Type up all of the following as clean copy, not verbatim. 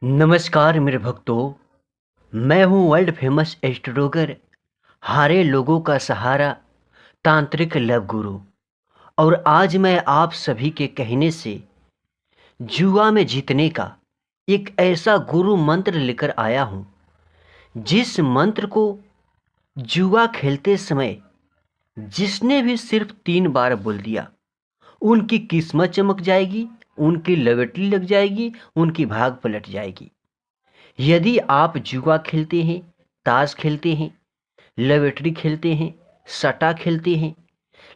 नमस्कार मेरे भक्तों। मैं हूँ वर्ल्ड फेमस एस्ट्रोलॉगर, हारे लोगों का सहारा, तांत्रिक लव गुरु। और आज मैं आप सभी के कहने से जुआ में जीतने का एक ऐसा गुरु मंत्र लेकर आया हूँ, जिस मंत्र को जुआ खेलते समय जिसने भी सिर्फ 3 बार बोल दिया, उनकी किस्मत चमक जाएगी, उनकी लॉटरी लग जाएगी, उनकी भाग पलट जाएगी। यदि आप जुआ खेलते हैं, ताश खेलते हैं, लवेटरी खेलते हैं, सट्टा खेलते हैं,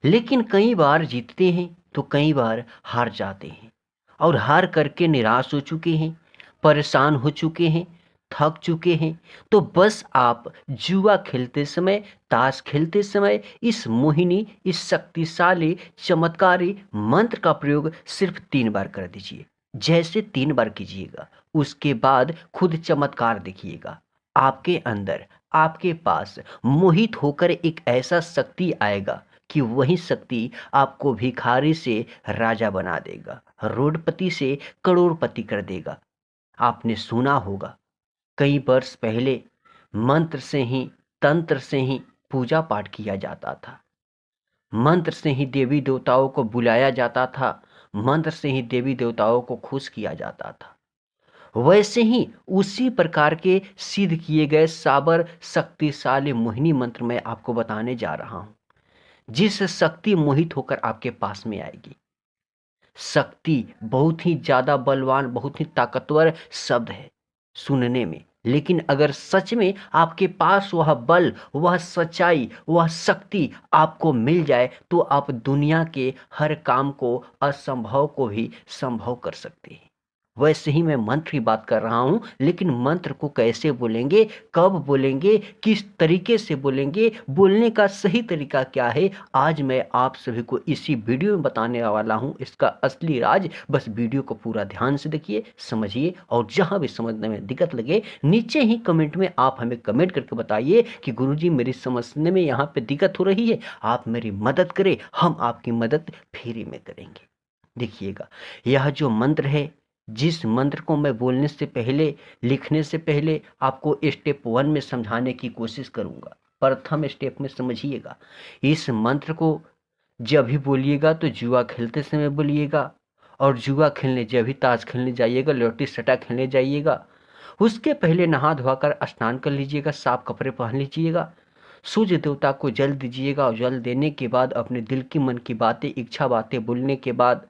लेकिन कई बार जीतते हैं तो कई बार हार जाते हैं और हार करके निराश हो चुके हैं, परेशान हो चुके हैं, थक चुके हैं, तो बस आप जुआ खेलते समय, ताश खेलते समय इस मोहिनी, इस शक्तिशाली चमत्कारी मंत्र का प्रयोग सिर्फ 3 बार कर दीजिए। जैसे 3 बार कीजिएगा, उसके बाद खुद चमत्कार देखिएगा। आपके अंदर, आपके पास मोहित होकर एक ऐसा शक्ति आएगा कि वही शक्ति आपको भिखारी से राजा बना देगा, रोडपति से करोड़पति कर देगा। आपने सुना होगा, कई वर्ष पहले मंत्र से ही, तंत्र से ही पूजा पाठ किया जाता था। मंत्र से ही देवी देवताओं को बुलाया जाता था, मंत्र से ही देवी देवताओं को खुश किया जाता था। वैसे ही उसी प्रकार के सिद्ध किए गए साबर शक्तिशाली मोहिनी मंत्र मैं आपको बताने जा रहा हूं, जिस शक्ति मोहित होकर आपके पास में आएगी। शक्ति बहुत ही ज्यादा बलवान, बहुत ही ताकतवर शब्द है सुनने में, लेकिन अगर सच में आपके पास वह बल, वह सच्चाई, वह शक्ति आपको मिल जाए, तो आप दुनिया के हर काम को, असंभव को भी संभव कर सकते हैं। वैसे ही मैं मंत्र की बात कर रहा हूं, लेकिन मंत्र को कैसे बोलेंगे, कब बोलेंगे, किस तरीके से बोलेंगे, बोलने का सही तरीका क्या है, आज मैं आप सभी को इसी वीडियो में बताने वाला हूं। इसका असली राज, बस वीडियो को पूरा ध्यान से देखिए, समझिए, और जहां भी समझने में दिक्कत लगे, नीचे ही कमेंट में आप हमें कमेंट करके बताइए कि गुरुजी मेरी समझने में यहाँ पे दिक्कत हो रही है, आप मेरी मदद करें, हम आपकी मदद फ्री में करेंगे। देखिएगा, यह जो मंत्र है, जिस मंत्र को मैं बोलने से पहले, लिखने से पहले आपको स्टेप 1 में समझाने की कोशिश करूंगा। प्रथम स्टेप में समझिएगा, इस मंत्र को जब भी बोलिएगा तो जुआ खेलते समय बोलिएगा, और जुआ खेलने जब भी, ताश खेलने जाइएगा, लॉटरी सट्टा खेलने जाइएगा, उसके पहले नहा धोकर स्नान कर लीजिएगा, साफ कपड़े पहन लीजिएगा, सूर्य देवता को जल दीजिएगा, और जल देने के बाद अपने दिल की, मन की बातें, इच्छा बातें बोलने के बाद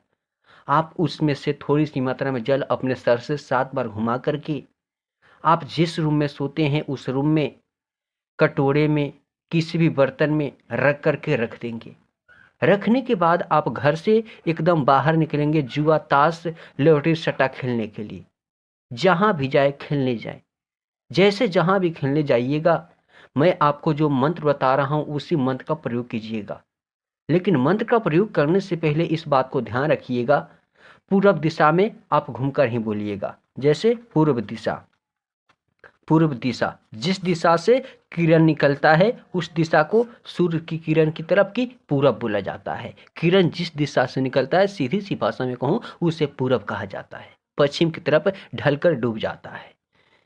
आप उसमें से थोड़ी सी मात्रा में जल अपने सर से 7 बार घुमा करके आप जिस रूम में सोते हैं उस रूम में कटोरे में, किसी भी बर्तन में रख करके रख देंगे। रखने के बाद आप घर से एकदम बाहर निकलेंगे जुआ, ताश, लॉटरी सट्टा खेलने के लिए। जहां भी जाए खेलने जाए, जैसे जहां भी खेलने जाइएगा, मैं आपको जो मंत्र बता रहा हूं उसी मंत्र का प्रयोग कीजिएगा। लेकिन मंत्र का प्रयोग करने से पहले इस बात को ध्यान रखिएगा, पूर्व दिशा में आप घूमकर ही बोलिएगा। जैसे पूर्व दिशा, पूर्व दिशा, जिस दिशा से किरण निकलता है उस दिशा को सूर्य की किरण की तरफ की पूरब बोला जाता है। किरण जिस दिशा से निकलता है, सीधी सी भाषा में कहूँ, उसे पूरब कहा जाता है। पश्चिम की तरफ ढलकर डूब जाता है।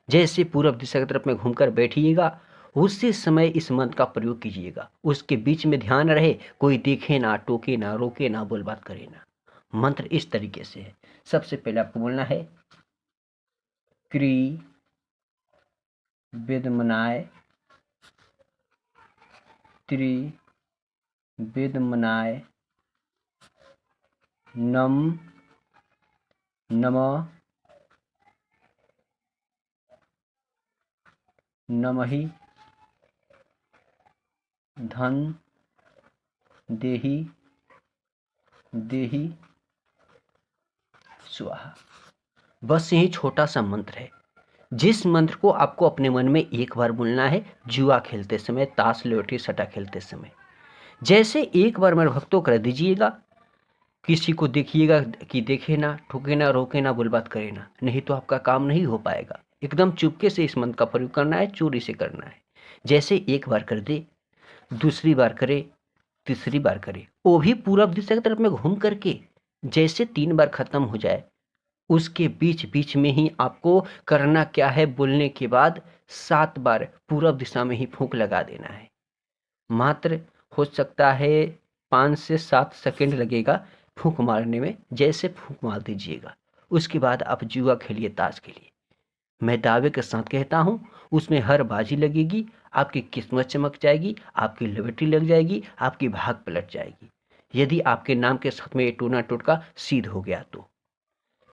जैसे पूरब दिशा की तरफ में घूमकर बैठिएगा, उसी समय इस मंत्र का प्रयोग कीजिएगा। उसके बीच में ध्यान रहे, कोई देखे ना, टोके ना, रोके ना, बोल बात करे ना। मंत्र इस तरीके से है। सबसे पहले आपको बोलना है क्री विद्मनाय त्रि विद्मनाय नम नमः नमहि धन देहि देहि स्वाहा। बस यही छोटा सा मंत्र है, जिस मंत्र को आपको अपने मन में एक बार बोलना है जुआ खेलते समय, ताश, लॉटरी, सट्टा खेलते समय। जैसे एक बार मेरे भक्तों कर दीजिएगा, किसी को देखिएगा कि देखे ना, ठोके ना, रोके ना, बोल बात करे ना, नहीं तो आपका काम नहीं हो पाएगा। एकदम चुपके से इस मंत्र का प्रयोग करना है, चोरी से करना है। जैसे एक बार कर दे, दूसरी बार करे, तीसरी बार करे, वो भी पूरब दिशा की तरफ में घूम करके। जैसे 3 बार खत्म हो जाए, उसके बीच बीच में ही आपको करना क्या है, बोलने के बाद 7 बार पूरब दिशा में ही फूंक लगा देना है। मात्र हो सकता है 5 से 7 सेकंड लगेगा फूंक मारने में, जैसे फूंक मार दीजिएगा। उसके बाद आप जुआ खेलिए, ताश खेलिए। मैं दावे के साथ कहता हूँ, उसमें हर बाजी लगेगी, आपकी किस्मत चमक जाएगी, आपकी लॉटरी लग जाएगी, आपकी भाग पलट जाएगी, यदि आपके नाम के साथ में ये टूना टोटका सिद्ध हो गया तो।